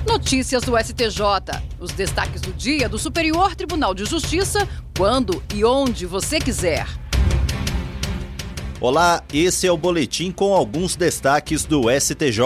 Notícias do STJ. Os destaques do dia do Superior Tribunal de Justiça, quando e onde você quiser. Olá, esse é o boletim com alguns destaques do STJ.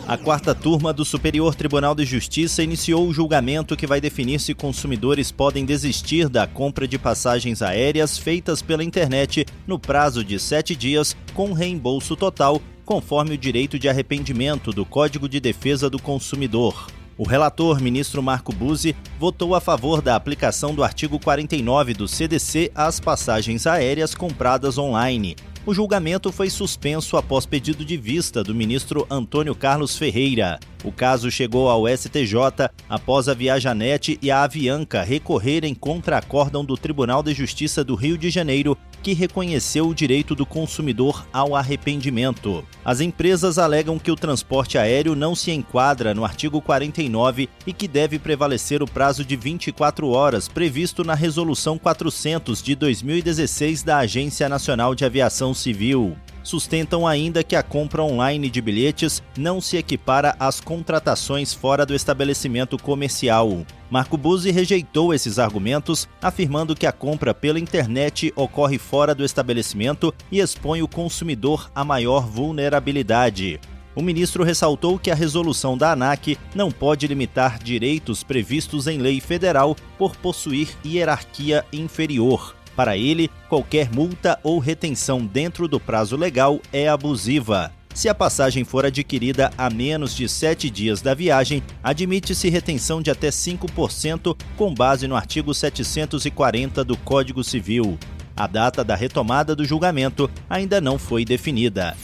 A quarta turma do Superior Tribunal de Justiça iniciou o julgamento que vai definir se consumidores podem desistir da compra de passagens aéreas feitas pela internet no prazo de 7 dias com reembolso total, conforme o direito de arrependimento do Código de Defesa do Consumidor. O relator, ministro Marco Buzzi, votou a favor da aplicação do artigo 49 do CDC às passagens aéreas compradas online. O julgamento foi suspenso após pedido de vista do ministro Antônio Carlos Ferreira. O caso chegou ao STJ após a Viajanet e a Avianca recorrerem contra acórdão do Tribunal de Justiça do Rio de Janeiro, que reconheceu o direito do consumidor ao arrependimento. As empresas alegam que o transporte aéreo não se enquadra no artigo 49 e que deve prevalecer o prazo de 24 horas previsto na Resolução 400 de 2016 da Agência Nacional de Aviação Civil. Sustentam ainda que a compra online de bilhetes não se equipara às contratações fora do estabelecimento comercial. Marco Buzzi rejeitou esses argumentos, afirmando que a compra pela internet ocorre fora do estabelecimento e expõe o consumidor a maior vulnerabilidade. O ministro ressaltou que a resolução da ANAC não pode limitar direitos previstos em lei federal por possuir hierarquia inferior. Para ele, qualquer multa ou retenção dentro do prazo legal é abusiva. Se a passagem for adquirida a menos de 7 dias da viagem, admite-se retenção de até 5% com base no artigo 740 do Código Civil. A data da retomada do julgamento ainda não foi definida.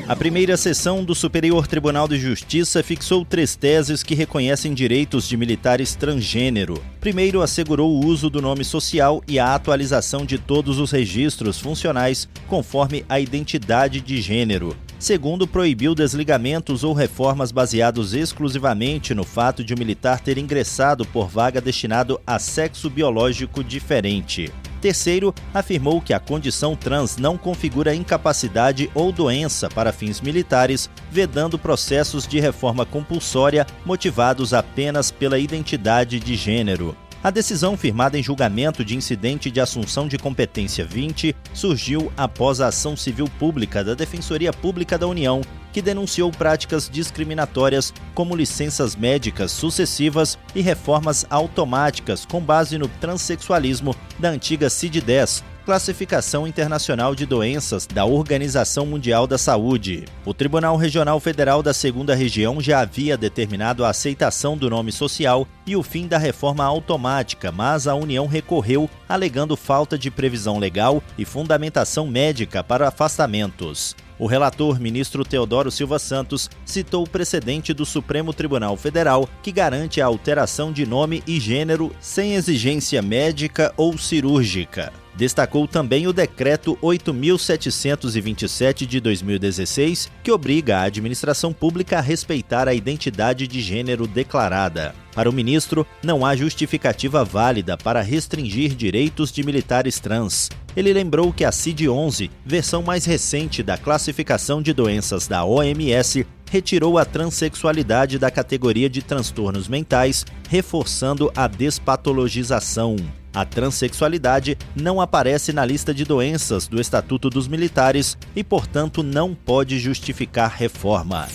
A primeira sessão do Superior Tribunal de Justiça fixou 3 teses que reconhecem direitos de militares transgênero. Primeiro, assegurou o uso do nome social e a atualização de todos os registros funcionais conforme a identidade de gênero. Segundo, proibiu desligamentos ou reformas baseados exclusivamente no fato de o militar ter ingressado por vaga destinado a sexo biológico diferente. Terceiro, afirmou que a condição trans não configura incapacidade ou doença para fins militares, vedando processos de reforma compulsória motivados apenas pela identidade de gênero. A decisão, firmada em julgamento de incidente de assunção de competência 20, surgiu após a ação civil pública da Defensoria Pública da União, que denunciou práticas discriminatórias como licenças médicas sucessivas e reformas automáticas com base no transexualismo da antiga CID-10, Classificação Internacional de Doenças da Organização Mundial da Saúde. O Tribunal Regional Federal da 2ª Região já havia determinado a aceitação do nome social e o fim da reforma automática, mas a União recorreu, alegando falta de previsão legal e fundamentação médica para afastamentos. O relator, ministro Teodoro Silva Santos, citou o precedente do Supremo Tribunal Federal que garante a alteração de nome e gênero sem exigência médica ou cirúrgica. Destacou também o Decreto 8.727 de 2016, que obriga a administração pública a respeitar a identidade de gênero declarada. Para o ministro, não há justificativa válida para restringir direitos de militares trans. Ele lembrou que a CID-11, versão mais recente da classificação de doenças da OMS, retirou a transexualidade da categoria de transtornos mentais, reforçando a despatologização. A transexualidade não aparece na lista de doenças do Estatuto dos Militares e, portanto, não pode justificar reforma.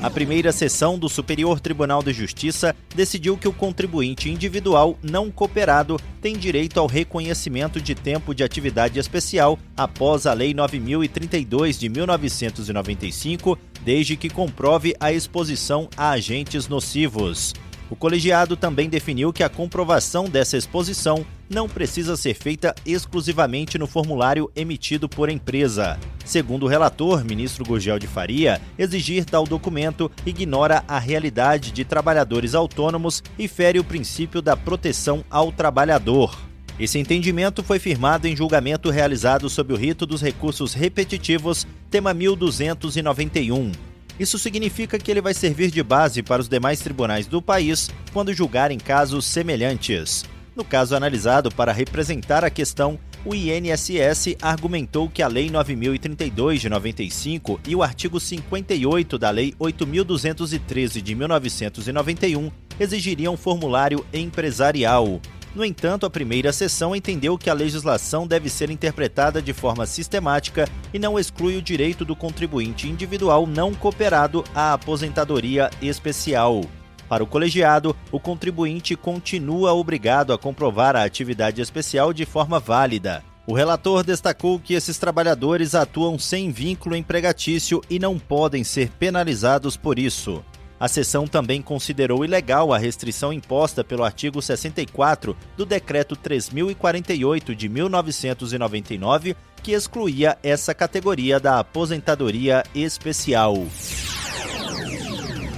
A primeira sessão do Superior Tribunal de Justiça decidiu que o contribuinte individual não cooperado tem direito ao reconhecimento de tempo de atividade especial após a Lei 9.032 de 1995, desde que comprove a exposição a agentes nocivos. O colegiado também definiu que a comprovação dessa exposição não precisa ser feita exclusivamente no formulário emitido por empresa. Segundo o relator, ministro Gurgel de Faria, exigir tal documento ignora a realidade de trabalhadores autônomos e fere o princípio da proteção ao trabalhador. Esse entendimento foi firmado em julgamento realizado sob o rito dos recursos repetitivos, tema 1291. Isso significa que ele vai servir de base para os demais tribunais do país quando julgarem casos semelhantes. No caso analisado para representar a questão, O INSS argumentou que a Lei 9.032 de 95 e o artigo 58 da Lei 8.213 de 1991 exigiriam formulário empresarial. No entanto, a primeira sessão entendeu que a legislação deve ser interpretada de forma sistemática e não exclui o direito do contribuinte individual não cooperado à aposentadoria especial. Para o colegiado, o contribuinte continua obrigado a comprovar a atividade especial de forma válida. O relator destacou que esses trabalhadores atuam sem vínculo empregatício e não podem ser penalizados por isso. A sessão também considerou ilegal a restrição imposta pelo artigo 64 do Decreto 3.048 de 1999, que excluía essa categoria da aposentadoria especial.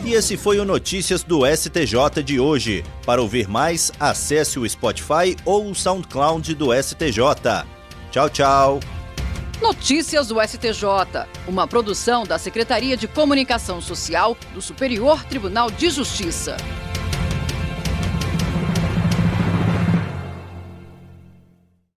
E esse foi o Notícias do STJ de hoje. Para ouvir mais, acesse o Spotify ou o SoundCloud do STJ. Tchau, tchau. Notícias do STJ, uma produção da Secretaria de Comunicação Social do Superior Tribunal de Justiça.